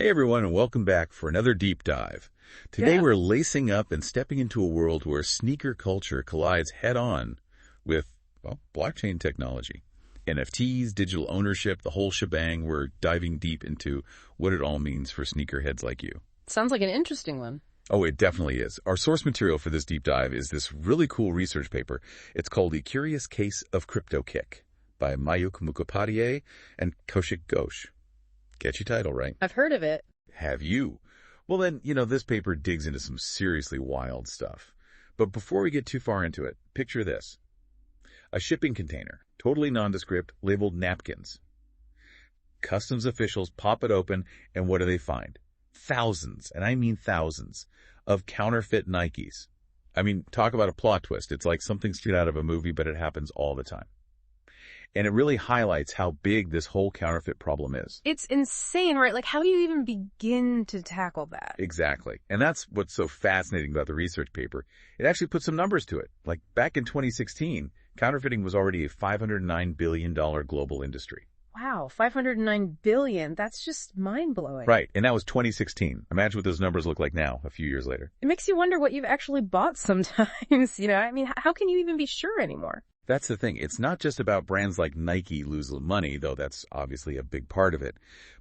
Hey everyone, and welcome back for another deep dive. Today Yeah. we're lacing up and stepping into a world where sneaker culture collides head-on with, blockchain technology. NFTs, digital ownership, the whole shebang. We're diving deep into what it all means for sneakerheads like you. Sounds like an interesting one. Oh, it definitely is. Our source material for this deep dive is this really cool research paper. It's called The Curious Case of Cryptokick by Mayukh Mukhopadhyay and Kaushik Ghosh. Catchy title, right? I've heard of it. Have you? Well then, this paper digs into some seriously wild stuff. But before we get too far into it, picture this. A shipping container, totally nondescript, labeled napkins. Customs officials pop it open, and what do they find? Thousands, and I mean thousands, of counterfeit Nikes. I mean, talk about a plot twist. It's like something straight out of a movie, but it happens all the time. And it really highlights how big this whole counterfeit problem is. It's insane, right? Like, how do you even begin to tackle that? Exactly. And that's what's so fascinating about the research paper. It actually put some numbers to it. Like back in 2016, counterfeiting was already a $509 billion global industry. Wow, 509 billion. That's just mind-blowing. Right. And that was 2016. Imagine what those numbers look like now, a few years later. It makes you wonder what you've actually bought sometimes, I mean, how can you even be sure anymore? That's the thing. It's not just about brands like Nike losing money, though that's obviously a big part of it.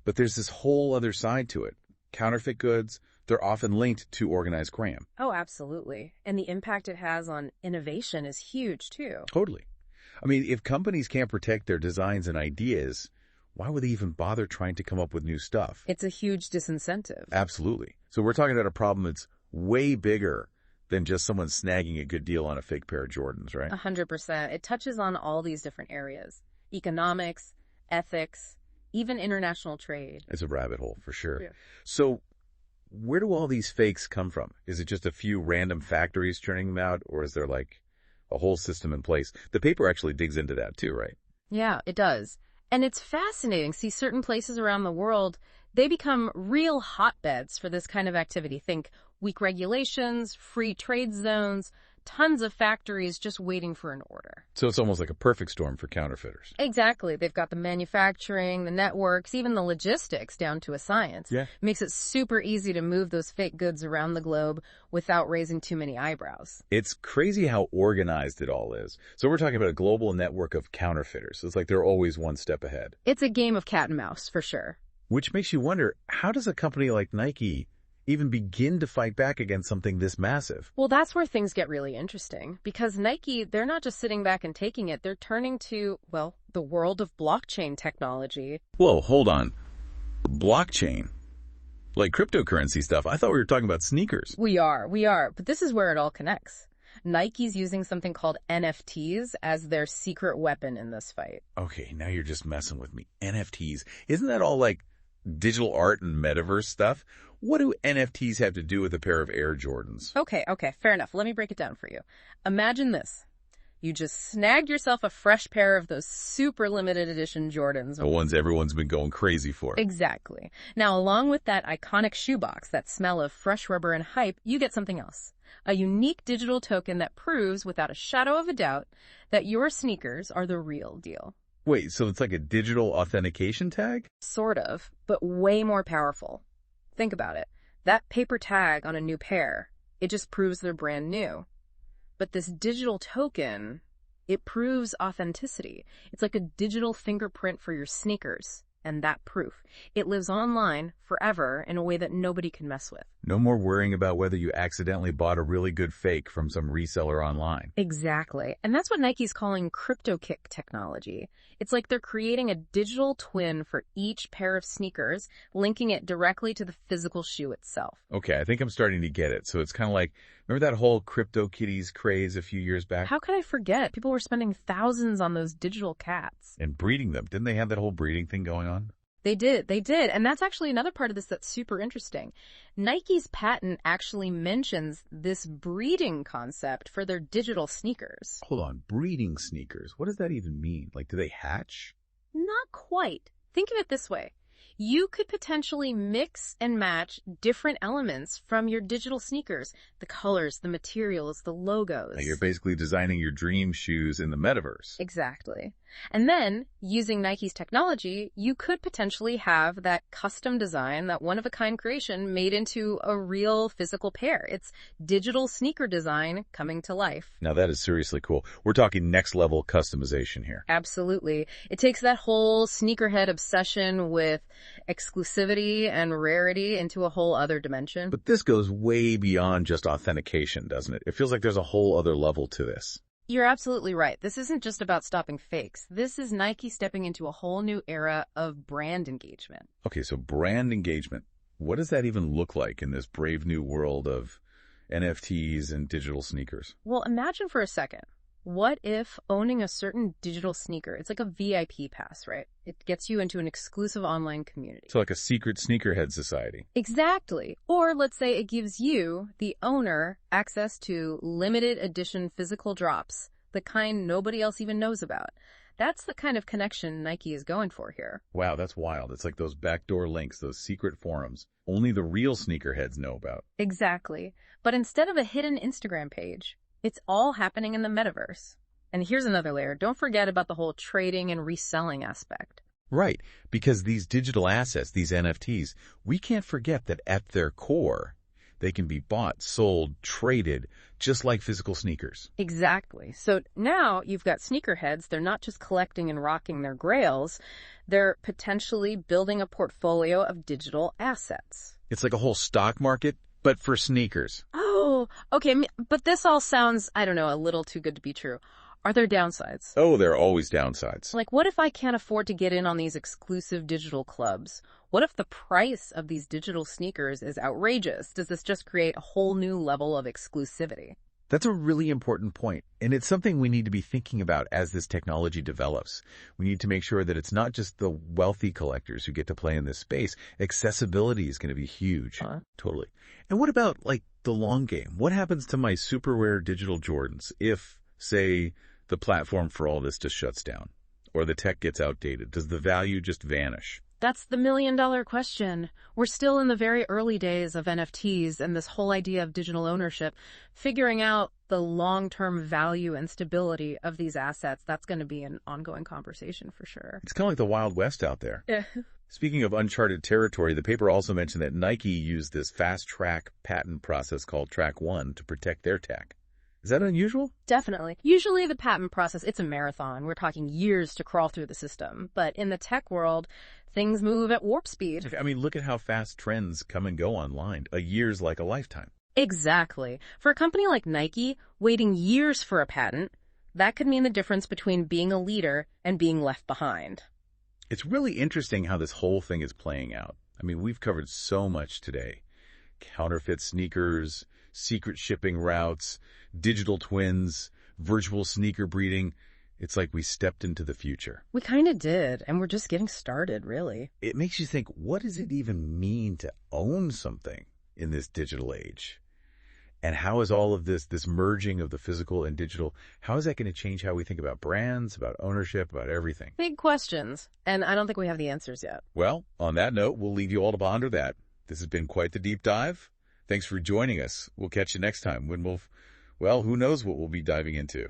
But there's this whole other side to it. Counterfeit goods, they're often linked to organized crime. Oh, absolutely. And the impact it has on innovation is huge, too. Totally. I mean, if companies can't protect their designs and ideas, why would they even bother trying to come up with new stuff? It's a huge disincentive. Absolutely. So we're talking about a problem that's way bigger than just someone snagging a good deal on a fake pair of Jordans, right? 100%. It touches on all these different areas. Economics, ethics, even international trade. It's a rabbit hole for sure. Yeah. So where do all these fakes come from? Is it just a few random factories churning them out, or is there like a whole system in place? The paper actually digs into that too, right? Yeah, it does. And it's fascinating. See, certain places around the world, they become real hotbeds for this kind of activity. Think weak regulations, free trade zones, tons of factories just waiting for an order. So it's almost like a perfect storm for counterfeiters. Exactly. They've got the manufacturing, the networks, even the logistics down to a science. Yeah. It makes it super easy to move those fake goods around the globe without raising too many eyebrows. It's crazy how organized it all is. So we're talking about a global network of counterfeiters. So it's like they're always one step ahead. It's a game of cat and mouse, for sure. Which makes you wonder, how does a company like Nike even begin to fight back against something this massive? Well, that's where things get really interesting, because Nike, they're not just sitting back and taking it, they're turning to, the world of blockchain technology. Whoa, hold on. Blockchain? Like cryptocurrency stuff? I thought we were talking about sneakers. We are, but this is where it all connects. Nike's using something called NFTs as their secret weapon in this fight. Okay, now you're just messing with me. NFTs. Isn't that all like digital art and metaverse stuff? What do NFTs have to do with a pair of Air Jordans? Okay, fair enough. Let me break it down for you. Imagine this. You just snagged yourself a fresh pair of those super limited edition Jordans. The ones everyone's been going crazy for. Exactly. Now, along with that iconic shoebox, that smell of fresh rubber and hype, you get something else. A unique digital token that proves, without a shadow of a doubt, that your sneakers are the real deal. Wait, so it's like a digital authentication tag? Sort of, but way more powerful. Think about it. That paper tag on a new pair, it just proves they're brand new. But this digital token, it proves authenticity. It's like a digital fingerprint for your sneakers. And that proof, it lives online forever in a way that nobody can mess with. No more worrying about whether you accidentally bought a really good fake from some reseller online. Exactly. And that's what Nike's calling Cryptokick technology. It's like they're creating a digital twin for each pair of sneakers, linking it directly to the physical shoe itself. Okay, I think I'm starting to get it. So it's kind of like, remember that whole Cryptokitties craze a few years back? How could I forget? People were spending thousands on those digital cats. And breeding them. Didn't they have that whole breeding thing going on? They did. And that's actually another part of this that's super interesting. Nike's patent actually mentions this breeding concept for their digital sneakers. Hold on, breeding sneakers. What does that even mean? Like, do they hatch? Not quite. Think of it this way. You could potentially mix and match different elements from your digital sneakers. The colors, the materials, the logos. Like you're basically designing your dream shoes in the metaverse. Exactly. And then, using Nike's technology, you could potentially have that custom design, that one-of-a-kind creation made into a real physical pair. It's digital sneaker design coming to life. Now that is seriously cool. We're talking next level customization here. Absolutely. It takes that whole sneakerhead obsession with exclusivity and rarity into a whole other dimension. But this goes way beyond just authentication, doesn't it? It feels like there's a whole other level to this. You're absolutely right. This isn't just about stopping fakes. This is Nike stepping into a whole new era of brand engagement. Okay, so brand engagement. What does that even look like in this brave new world of NFTs and digital sneakers? Well, imagine for a second. What if owning a certain digital sneaker, it's like a VIP pass, right? It gets you into an exclusive online community. So like a secret sneakerhead society. Exactly. Or let's say it gives you, the owner, access to limited edition physical drops, the kind nobody else even knows about. That's the kind of connection Nike is going for here. Wow, that's wild. It's like those backdoor links, those secret forums. Only the real sneakerheads know about. Exactly. But instead of a hidden Instagram page, it's all happening in the metaverse. And here's another layer. Don't forget about the whole trading and reselling aspect. Right, because these digital assets, these NFTs, we can't forget that at their core, they can be bought, sold, traded, just like physical sneakers. Exactly. So now you've got sneakerheads. They're not just collecting and rocking their grails. They're potentially building a portfolio of digital assets. It's like a whole stock market, but for sneakers. Oh, okay. But this all sounds, I don't know, a little too good to be true. Are there downsides? Oh, there are always downsides. Like, what if I can't afford to get in on these exclusive digital clubs? What if the price of these digital sneakers is outrageous? Does this just create a whole new level of exclusivity? That's a really important point, and it's something we need to be thinking about as this technology develops. We need to make sure that it's not just the wealthy collectors who get to play in this space. Accessibility is going to be huge. Huh? Totally. And what about, like, the long game? What happens to my super rare digital Jordans if, say, the platform for all this just shuts down, or the tech gets outdated? Does the value just vanish? That's the million-dollar question. We're still in the very early days of NFTs and this whole idea of digital ownership. Figuring out the long-term value and stability of these assets, that's going to be an ongoing conversation for sure. It's kind of like the Wild West out there. Yeah. Speaking of uncharted territory, the paper also mentioned that Nike used this fast-track patent process called Track 1 to protect their tech. Is that unusual? Definitely. Usually the patent process, it's a marathon. We're talking years to crawl through the system. But in the tech world, things move at warp speed. I mean, look at how fast trends come and go online. A year's like a lifetime. Exactly. For a company like Nike, waiting years for a patent, that could mean the difference between being a leader and being left behind. It's really interesting how this whole thing is playing out. I mean, we've covered so much today. Counterfeit sneakers, secret shipping routes, digital twins, virtual sneaker breeding. It's like we stepped into the future. We kind of did, and we're just getting started, really. It makes you think, what does it even mean to own something in this digital age? And how is all of this merging of the physical and digital, how is that going to change how we think about brands, about ownership, about everything? Big questions, and I don't think we have the answers yet. Well, on that note, we'll leave you all to ponder that. This has been quite the deep dive. Thanks for joining us. We'll catch you next time when who knows what we'll be diving into.